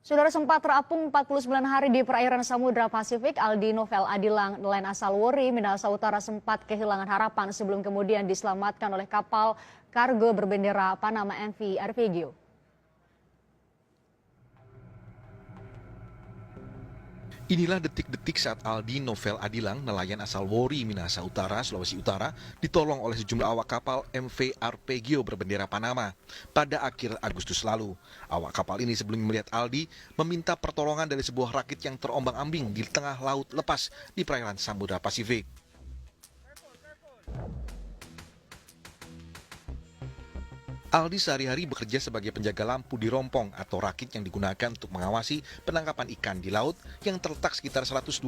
Saudara, sempat terapung 49 hari di perairan Samudra Pasifik, Aldi Novel Adilang nelayan asal Wori, Minahasa Utara sempat kehilangan harapan sebelum kemudian diselamatkan oleh kapal kargo berbendera Panama MV Arpegio. Inilah detik-detik saat Aldi Novel Adilang, nelayan asal Wori, Minahasa Utara, Sulawesi Utara, ditolong oleh sejumlah awak kapal MV Arpegio berbendera Panama pada akhir Agustus lalu. Awak kapal ini sebelum melihat Aldi meminta pertolongan dari sebuah rakit yang terombang-ambing di tengah laut lepas di perairan Samudra Pasifik. Aldi sehari-hari bekerja sebagai penjaga lampu di rompong atau rakit yang digunakan untuk mengawasi penangkapan ikan di laut yang terletak sekitar 125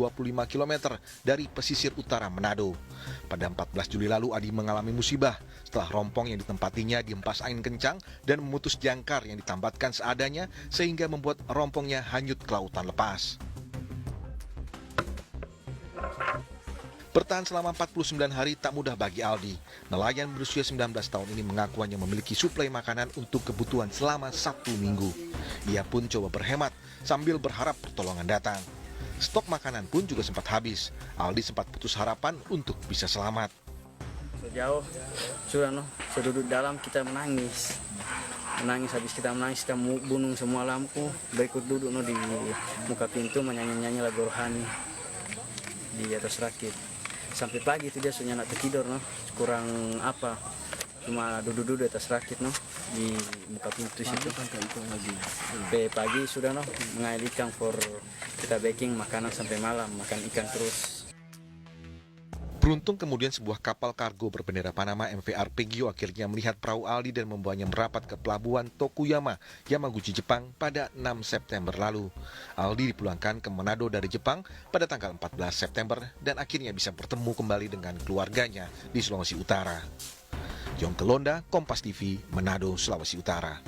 km dari pesisir utara Manado. Pada 14 Juli lalu, Aldi mengalami musibah setelah rompong yang ditempatinya dihempas angin kencang dan memutus jangkar yang ditambatkan seadanya sehingga membuat rompongnya hanyut ke lautan lepas. Bertahan selama 49 hari tak mudah bagi Aldi. Nelayan berusia 19 tahun ini mengaku hanya memiliki suplai makanan untuk kebutuhan selama 1 minggu. Ia pun coba berhemat sambil berharap pertolongan datang. Stok makanan pun juga sempat habis. Aldi sempat putus harapan untuk bisa selamat. Sejauh sudah seduduk dalam kita menangis. Habis kita menangis kita bunuh semua lampu. Berikut duduk di muka pintu menyanyi-nyanyi lagu rohani di atas rakit. Sampai pagi itu dia sudah nak tertidur kurang apa, cuma duduk-duduk di atas rakit di muka pintu situ. Sampai pagi sudah mengalir ikan for kita baking makanan sampai malam, makan ikan terus. Beruntung kemudian sebuah kapal kargo berbendera Panama MV Arpegio akhirnya melihat perahu Aldi dan membawanya merapat ke pelabuhan Tokuyama, Yamaguchi, Jepang pada 6 September lalu. Aldi dipulangkan ke Manado dari Jepang pada tanggal 14 September dan akhirnya bisa bertemu kembali dengan keluarganya di Sulawesi Utara. Yongke Londa, Kompas TV, Manado, Sulawesi Utara.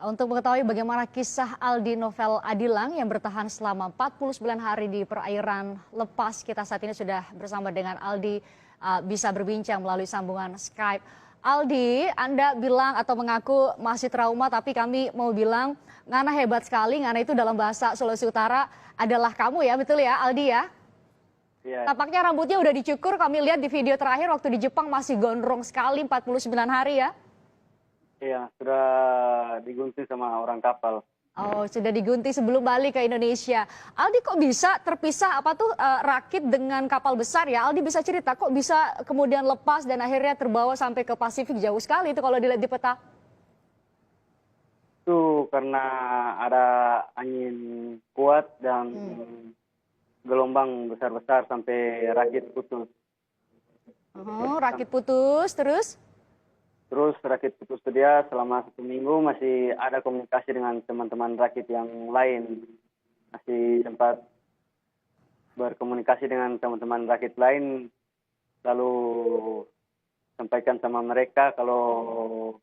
Untuk mengetahui bagaimana kisah Aldi Novel Adilang yang bertahan selama 49 hari di perairan lepas, kita saat ini sudah bersama dengan Aldi, bisa berbincang melalui sambungan Skype. Aldi, Anda bilang atau mengaku masih trauma, tapi kami mau bilang Ngana hebat sekali. Ngana itu dalam bahasa Sulawesi Utara adalah kamu ya, betul ya Aldi ya? Iya. Tampaknya rambutnya udah dicukur, kami lihat di video terakhir waktu di Jepang masih gondrong sekali 49 hari ya? Iya, sudah digunting sama orang kapal. Oh, sudah digunting sebelum balik ke Indonesia. Aldi, kok bisa terpisah rakit dengan kapal besar ya? Aldi bisa cerita kok bisa kemudian lepas dan akhirnya terbawa sampai ke Pasifik, jauh sekali itu kalau dilihat di peta. Itu karena ada angin kuat dan gelombang besar-besar sampai rakit putus. Oh, rakit putus terus? Terus rakit putus itu dia selama 1 minggu masih ada komunikasi dengan teman-teman rakit yang lain. Masih sempat berkomunikasi dengan teman-teman rakit lain. Lalu sampaikan sama mereka kalau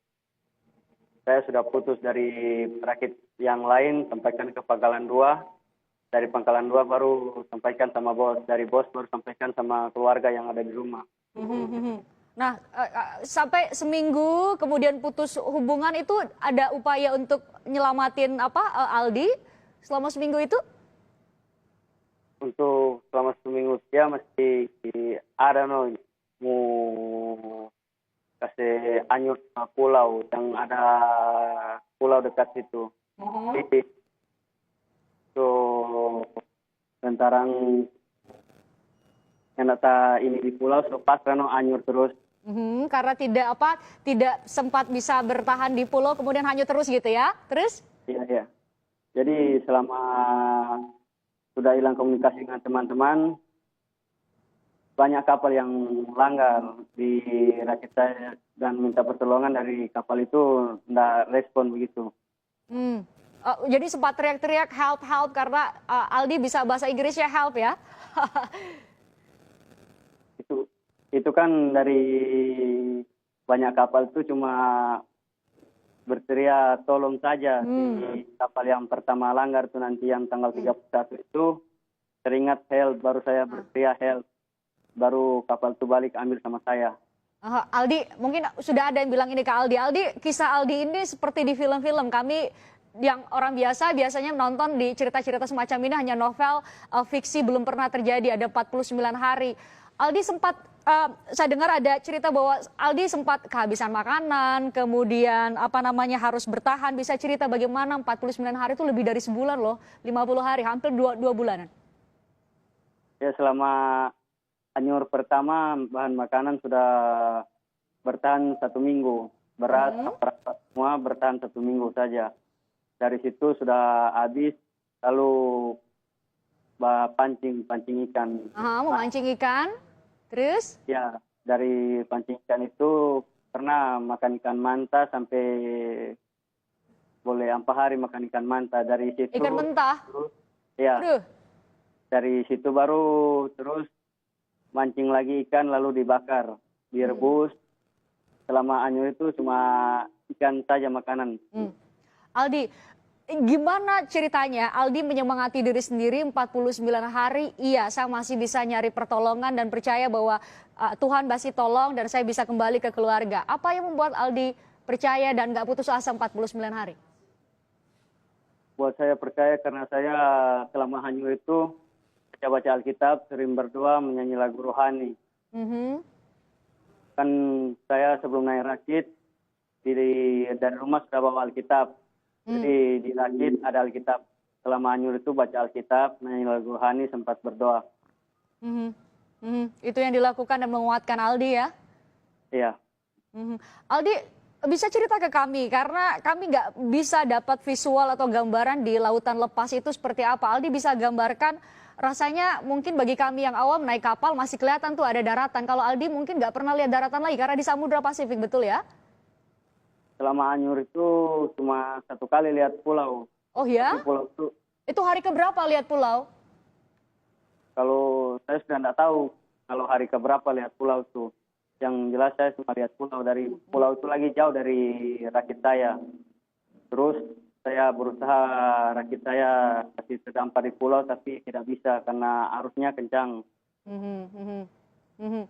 saya sudah putus dari rakit yang lain, sampaikan ke Pangkalan 2. Dari Pangkalan 2 baru sampaikan sama bos. Dari bos baru sampaikan sama keluarga yang ada di rumah. Nah, sampai seminggu kemudian putus hubungan itu ada upaya untuk nyelamatin Aldi selama seminggu itu? Untuk selama seminggu dia masih ada mau kasih anyut pulau yang ada pulau dekat situ. Jadi itu lantaran yang data ini di pulau selepas anyur terus. Karena tidak sempat bisa bertahan di pulau kemudian hanyut terus gitu ya? Terus? Iya. Jadi selama sudah hilang komunikasi dengan teman-teman, banyak kapal yang melanggar di rakit saya dan minta pertolongan dari kapal itu tidak respon begitu. Jadi sempat teriak-teriak help karena Aldi bisa bahasa Inggrisnya help ya? Itu kan dari banyak kapal itu cuma berteriak tolong saja. Di kapal yang pertama langgar itu nanti yang tanggal 31 itu teringat help, baru saya berteriak help. Baru kapal itu balik ambil sama saya. Aldi, mungkin sudah ada yang bilang ini ke Aldi. Aldi, kisah Aldi ini seperti di film-film. Kami yang orang biasa biasanya menonton di cerita-cerita semacam ini hanya novel fiksi, belum pernah terjadi, ada 49 hari. Aldi sempat, saya dengar ada cerita bahwa Aldi sempat kehabisan makanan, kemudian harus bertahan. Bisa cerita bagaimana 49 hari itu lebih dari sebulan loh, 50 hari, hampir dua bulanan. Ya, selama anyur pertama bahan makanan sudah bertahan 1 minggu. Beras, semua bertahan 1 minggu saja. Dari situ sudah habis, lalu pancing ikan. Memancing ikan, terus? Ya, dari pancing ikan itu pernah makan ikan manta sampai boleh 4 hari makan ikan manta. Dari situ Ikan mentah? terus, ya. Aduh. Dari situ baru terus mancing lagi ikan lalu dibakar, direbus. Selama anyur itu cuma ikan saja makanan. Aldi, gimana ceritanya Aldi menyemangati diri sendiri 49 hari, iya saya masih bisa nyari pertolongan dan percaya bahwa Tuhan masih tolong dan saya bisa kembali ke keluarga. Apa yang membuat Aldi percaya dan gak putus asa 49 hari? Buat saya percaya karena saya selama anyur itu baca Alkitab, sering berdoa, menyanyi lagu rohani. Kan saya sebelum naik rakit, dari rumah sudah bawa Alkitab. Jadi di rakit ada Alkitab. Selama anyur itu baca Alkitab, menyanyi lagu rohani, sempat berdoa. Itu yang dilakukan dan menguatkan Aldi ya? Iya. Aldi, bisa cerita ke kami, karena kami nggak bisa dapat visual atau gambaran di lautan lepas itu seperti apa. Aldi bisa gambarkan rasanya mungkin bagi kami yang awam naik kapal masih kelihatan tuh ada daratan. Kalau Aldi mungkin nggak pernah lihat daratan lagi karena di Samudra Pasifik, betul ya? Selama anyur itu cuma 1 kali lihat pulau. Oh ya? Pulau Itu hari keberapa lihat pulau? kalau saya sudah tidak tahu kalau hari keberapa lihat pulau itu. Yang jelas saya cuma lihat pulau. Dari pulau itu lagi jauh dari rakit saya. Terus saya berusaha rakit saya kasih terdampar di pulau tapi tidak bisa karena arusnya kencang.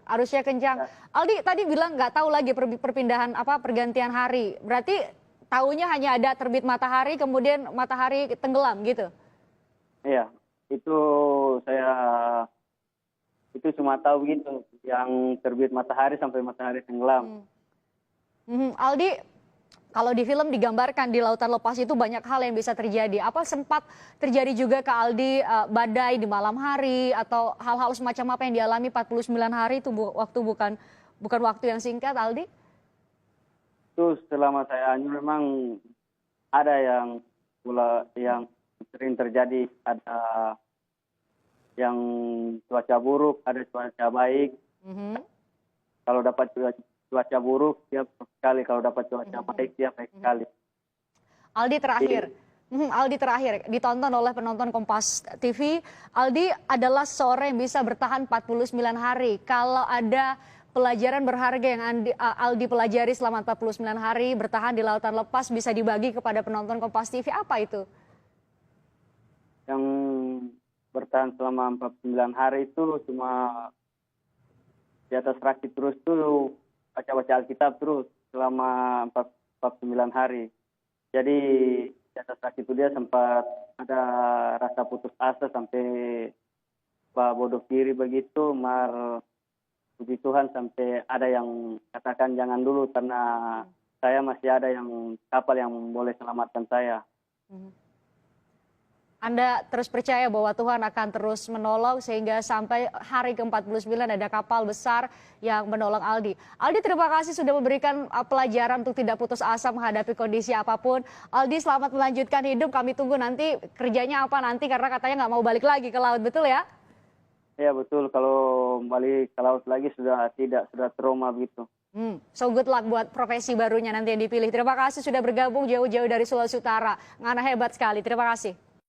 Arusnya kencang. Aldi tadi bilang nggak tahu lagi perpindahan pergantian hari. Berarti tahunya hanya ada terbit matahari kemudian matahari tenggelam gitu. Iya, itu saya cuma tahu gitu yang terbit matahari sampai matahari tenggelam. Aldi, kalau di film digambarkan di lautan lepas itu banyak hal yang bisa terjadi. Apa sempat terjadi juga ke Aldi badai di malam hari atau hal-hal semacam apa yang dialami 49 hari itu waktu bukan waktu yang singkat, Aldi? Itu selama saya anyur memang ada yang sering terjadi, ada yang cuaca buruk, ada cuaca baik. Kalau dapat cuaca buruk dia buruk sekali, kalau dapat cuaca baik dia baik sekali. Aldi terakhir ditonton oleh penonton Kompas TV. Aldi adalah seorang yang bisa bertahan 49 hari. Kalau ada pelajaran berharga yang Aldi pelajari selama 49 hari bertahan di lautan lepas bisa dibagi kepada penonton Kompas TV, apa itu? Yang bertahan selama 49 hari itu cuma di atas rakit terus tuh, baca Alkitab terus selama 49 hari. Jadi di atas rakit itu dia sempat ada rasa putus asa sampai bodoh diri begitu, puji Tuhan sampai ada yang katakan jangan dulu karena saya masih ada yang kapal yang boleh selamatkan saya. Anda terus percaya bahwa Tuhan akan terus menolong sehingga sampai hari ke-49 ada kapal besar yang menolong Aldi. Aldi, terima kasih sudah memberikan pelajaran untuk tidak putus asa menghadapi kondisi apapun. Aldi, selamat melanjutkan hidup. Kami tunggu nanti kerjanya apa nanti karena katanya nggak mau balik lagi ke laut, betul ya? Ya betul, kalau balik ke laut lagi sudah trauma begitu. So good luck buat profesi barunya nanti yang dipilih. Terima kasih sudah bergabung jauh-jauh dari Sulawesi Utara. Ngana hebat sekali, terima kasih.